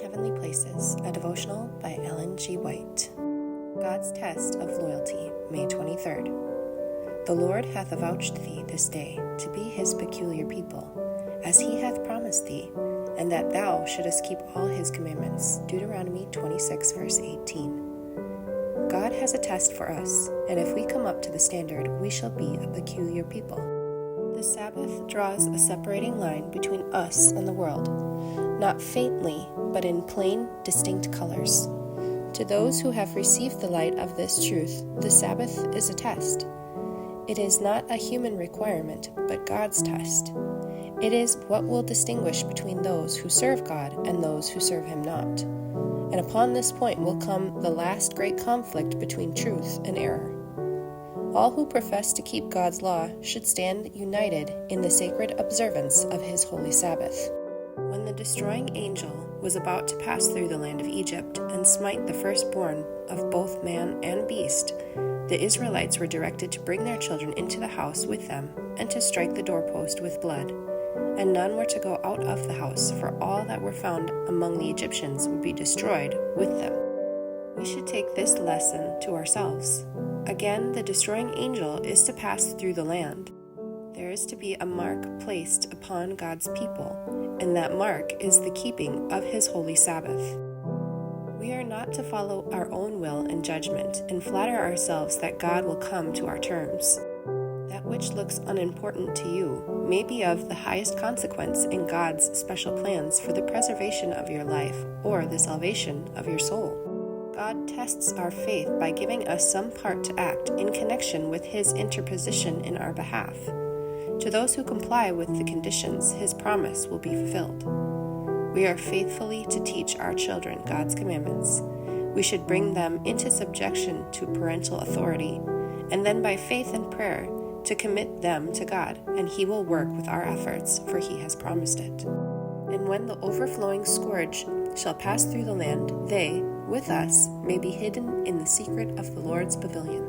Heavenly Places, a devotional by Ellen G. White. God's Test of Loyalty, May 23rd. The Lord hath avouched thee this day to be his peculiar people, as he hath promised thee, and that thou shouldest keep all his commandments. Deuteronomy 26, verse 18. God has a test for us, and if we come up to the standard, we shall be a peculiar people. The Sabbath draws a separating line between us and the world, not faintly, but in plain, distinct colors. To those who have received the light of this truth, the Sabbath is a test. It is not a human requirement, but God's test. It is what will distinguish between those who serve God and those who serve him not. And upon this point will come the last great conflict between truth and error. All who profess to keep God's law should stand united in the sacred observance of his holy Sabbath. When the destroying angel was about to pass through the land of Egypt and smite the firstborn of both man and beast, the Israelites were directed to bring their children into the house with them and to strike the doorpost with blood, and none were to go out of the house, for all that were found among the Egyptians would be destroyed with them. We should take this lesson to ourselves. Again, the destroying angel is to pass through the land. There is to be a mark placed upon God's people, and that mark is the keeping of his holy Sabbath. We are not to follow our own will and judgment and flatter ourselves that God will come to our terms. That which looks unimportant to you may be of the highest consequence in God's special plans for the preservation of your life or the salvation of your soul. God tests our faith by giving us some part to act in connection with his interposition in our behalf. To those who comply with the conditions, his promise will be fulfilled. We are faithfully to teach our children God's commandments. We should bring them into subjection to parental authority, and then by faith and prayer to commit them to God, and he will work with our efforts, for he has promised it. And when the overflowing scourge shall pass through the land, they, with us, may be hidden in the secret of the Lord's pavilion.